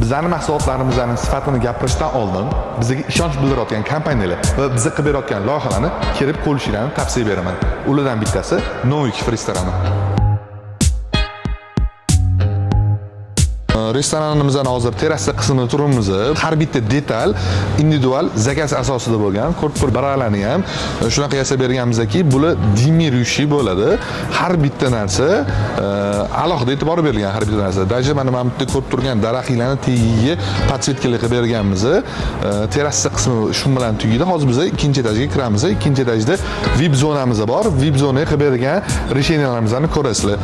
bizlarning mahsulotlarimizning sifatini gapirishdan oldin bizga ishonch bildirayotgan kompaniyalar va bizga qilib berayotgan loyihalarni kelib ko'rishingizni tavsiya beraman. Ulardan bittasi Novik restorani. Restoranimizdan hozir terrasa qismida turibmiz. Har bitta detal individual zakaz asosida bo'lgan. Korpus baralarni ham shunaqa yasab berganmizki, bular dimirushi bo'ladi. Har bitta narsa alohida e'tibor berilgan har bitta narsa. Даже mana bu yerda ko'rib turgan daraxtlarni tagiga podsvetkalar qilib berganmiz. Terrasa qismi shu bilan tugaydi. Hozir biz ikkinchi etajga kiramiz. Ikkinchi etajda VIP zonamiz bor. VIP zonaga qilib bergan решениyalarimizni ko'rasizlar.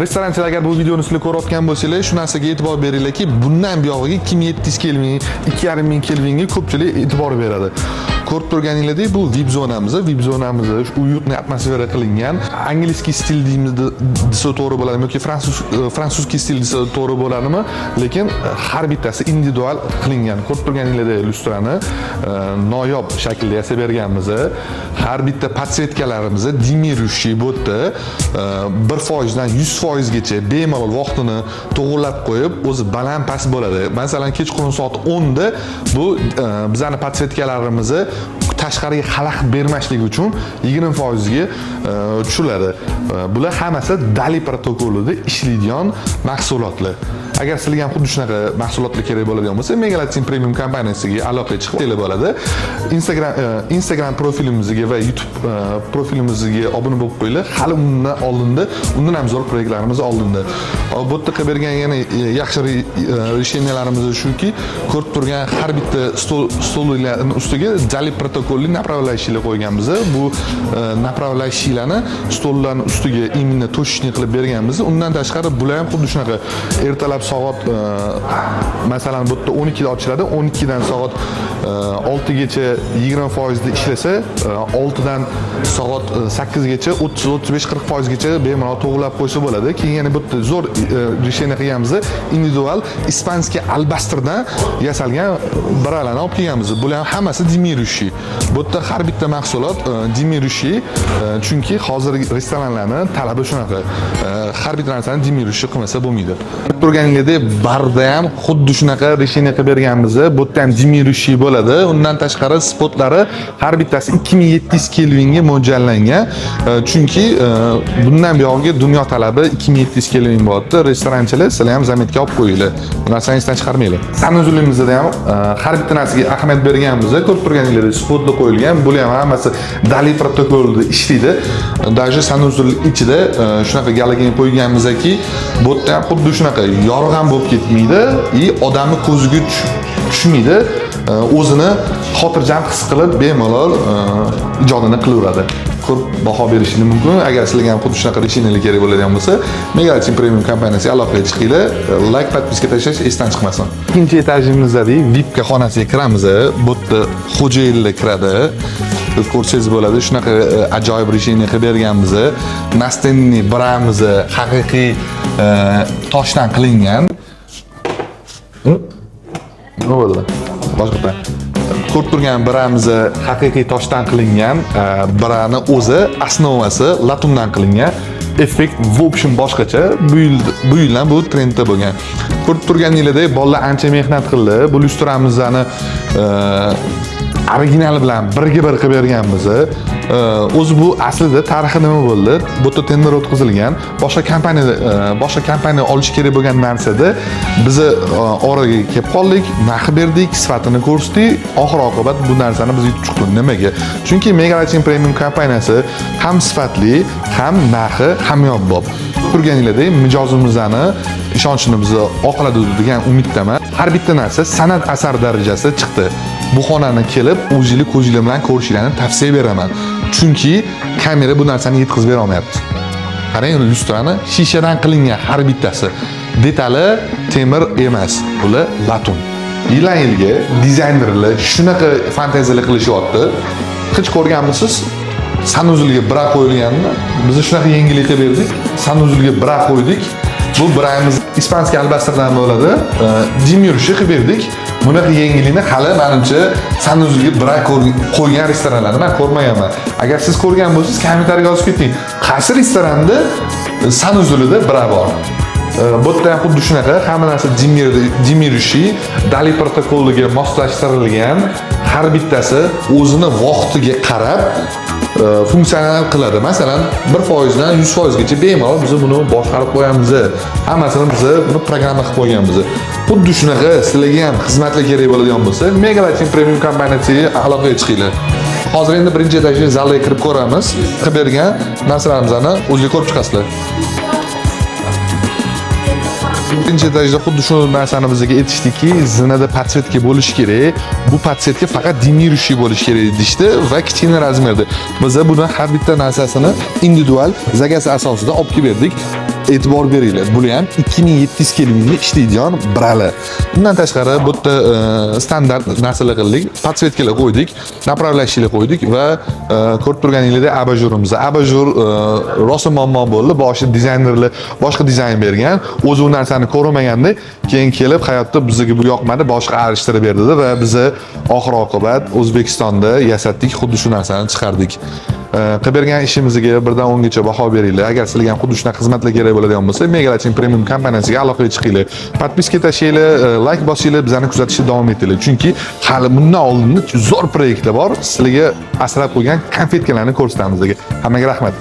Restoranchilar agar bu videoni sizlar ko'rayotgan bo'lsangiz, shu narsaga e'tibor beringlarki, bundan buyog'iga 2700 kelvin, 2500 kelvinga ko'pchilik e'tibor beradi. Ko'rib turganingizdek, bu VIP zonamiz. VIP zonamiz uyutni atmosfera qilingan, angliskiy stil deymiz desa to'g'ri bo'ladimi yoki fransuzskiy stil desa to'g'ri bo'ladimi? Lekin har bittasi individual qilingan. Ko'rib turganingizdek, lustrani noyob shaklda yasab berganmiz. Har bitta podsvetkalarimiz dimirushi bo'tdi. 1% dan 100% gacha bemalol vaqtini to'g'rilab qo'yib, o'zi baland past bo'ladi. Masalan, kechqurun soat 10 da bu bizning podsvetkalarimiz tashqariga xalaqit bermaslik uchun 20% ga tushiladi. Bular hammasi Dali protokolida ishlaydigan mahsulotlar. Agar sizlarga ham xuddi shunaqa mahsulotlar kerak bo'ladigan bo'lsa, Megalatin Premium kompaniyasiga aloqaga chiqib tele bo'ladi. Instagram profilimizga va YouTube profilimizga obuna bo'lib qo'yinglar. Hali undan oldinda, undan ham zo'r proyektlarimiz oldinda. Bu yerda qilib bergan yana yaxshi решениyalarimiz shuki, ko'rib turgan har bitta stollarning ustiga Dali protokolli направляющийlar qo'yganmiz. Bu направляющийlarni stollarning ustiga imенно точный qilib berganmiz. Undan tashqari bular ham xuddi shunaqa ertalab soat masalan bu yerda 12 da ochiladi. 12 dan soat 6 gacha 20% da ishlasa, 6 dan soat 8 gacha 30-35-40% gacha bemalol to'g'rilab qo'ysa bo'ladi. Keyin yana bu yerda zo'r решение qilganmiz. Individual ispanskiy albastrdan yasalgan baralarni olib kelganmiz. Bular ham hammasi dimirushi. Bu yerda har bitta mahsulot dimirushi, chunki hozirgi restoranlarning talabi shunaqa. Har bitta narsani dimirushi qilmasa bo'lmaydi. Turganingizdek, barda ham xuddi shunaqa решение qilib berganmiz. Bu yerda ham dimirushi bo'ladi. Undan tashqari spotlari har bittasi 2700 kelvinga mo'ljallangan. Chunki bundan buyog'iga dunyo talabi 2700 kelvin bo'lyapti. Restoranchilar sizlar ham zametga olib qo'yinglar. Bu narsani esdan chiqarmanglar. Sanuzulimizda ham har bitta narsaga ahamiyat berganmiz. Ko'rib turganingizdek, spotlar qo'yilgan. Bular ham hammasi Dali protokolida ishlaydi. Даже sanuzul ichida shunaqa galogen qo'yganmizki, bu yerda ham xuddi shunaqa yorug'am bo'lib ketmaydi, odamni ko'ziga tushmaydi. O'zini xotirjam his qilib bemalol ijodini qilaveradi. Ko'p baho berishingiz mumkin. Agar sizlarga ham xuddi shunaqa решениyalar kerak bo'ladigan bo'lsa, Megalatin Premium kompaniyasiga aloqaga chiqinglar. Like, podpiska tashlash esdan chiqmasin. Ikkinchi etajimizda VIP xonasiga kiramiz. Bu yerda xo'jayinlar kiradi. Ko'rsangiz bo'ladi, shunaqa ajoyib решение qilib berganmiz. Nastenni biramiz haqiqiy toshdan qilingan. Nima bo'ldi? Boshqa. Ko'rib turgan biramiz haqiqiy toshdan qilingan, birani o'zi osnovasi latundan qilingan. Effekt в общем boshqacha. Bu yildan bu trendda bo'lgan. Ko'rib turganingizdek, bolalar ancha mehnat qildi. Bu lyustramizni originali bilan birga-bir qilib berganmiz. O'zi bu aslida tarixi nima bo'ldi? Bu yerda tender o'tkazilgan. Boshqa kompaniya olish kerak bo'lgan narsada biz oraga kelib qoldik, narx berdik, sifatini ko'rsatdik. Oxir-oqibat bu narsani biz yutib chiqdik. Nimaga? Chunki Megalatin Premium kompaniyasi ham sifatli, ham narxi hamyonbop. Turganingizdek, mijozimizni ishonchini biz oqladi degan umiddaman. Har bitta narsa san'at asar darajasida chiqdi. Bu xonani kelib, o'zingiz ko'zingiz bilan ko'rishingizni tavsiya beraman. Chunki kamera bu narsani yetkazib bera olmayapti. Qarang, lyustrani shishadan qilingan har bittasi. Detali temir emas, bular latun. Yildan-yilga dizaynerlar shunaqa fantaziyalar qilishyapti. Hech ko'rganmisiz? Sanuzulga bira qo'yilganmi? Biz shunaqa yengillik qilib berdik. Sanuzulga bira qo'ydik. Bu biramiz ispanskiy albastrdan bo'ladi. Dimirushi qilib berdik. Bunaqa yengillikni hali menimcha sanuzulga bira qo'ygan restoranlarni men ko'rmaganman. Agar siz ko'rgan bo'lsangiz, kommentariyga yozib keting. Qaysi restoranda sanuzulida bira bor? Bu yerda ham xuddi shunaqa, hamma narsa jimmy yurishi, Dali protokoliga moslashtirilgan, har bittasi o'zini vaqtiga qarab funksiyonal qiladi. Masalan, 1% dan 100% gacha bemalol biz buni boshqarib qo'yamiz. Hammasini biz buni programma qilib qo'yganmiz. Xuddi shunaqa sizlarga ham xizmatlar kerak bo'ladigan bo'lsa, Mega Lighting Premium kompaniyasiga aloqaga chiqinglar. Hozir endi birinchi etajga zalga kirib ko'ramiz. Qilib bergan narsalarimizni o'zingizlar ko'rib chiqasizlar. Birinchi etajda xuddi shu narsani bizga aytishdiki, zinada podsvetka bo'lishi kerak. Bu podsvetka faqat jimmy yurishi bo'lishi kerak deyishdi va kichkina razmerda. Biz buni har bitta narsasini individual zagas asosida olib kelib berdik. E'tibor beringlar. Bu ham 2700 kelvinga ishlaydigan brali. Bundan tashqari bu yerda standart narsalar qildik. Podsvetkalar qo'ydik, направляющийлар qo'ydik va ko'rib turganinglardek abajurimiz. Abajur rosa muammo bo'ldi. Boshi dizaynerlar boshqa dizayn bergan. O'zi u narsani ko'rmaganda keyin kelib hayotda bizga bu yoqmadi, boshqa alishtirib berdi va biz oxir oqibat O'zbekistonda yasatdik, xuddi shu narsani chiqardik. Qilib bergan ishimizga 1 dan 10 gacha baho beringlar. Agar sizlarga ham xuddi shunaqa xizmatlar kerak bo'ladigan bo'lsa, Mega Lighting Premium kompaniyasiga aloqaga chiqinglar. Podpiska tashinglar, like bosinglar, bizani kuzatishda davom etinglar. Chunki hali bundan oldin zo'r proyektlar bor. Sizlarga asrab qo'ygan konfetkalarni ko'rsatamiz. Hammaga rahmat.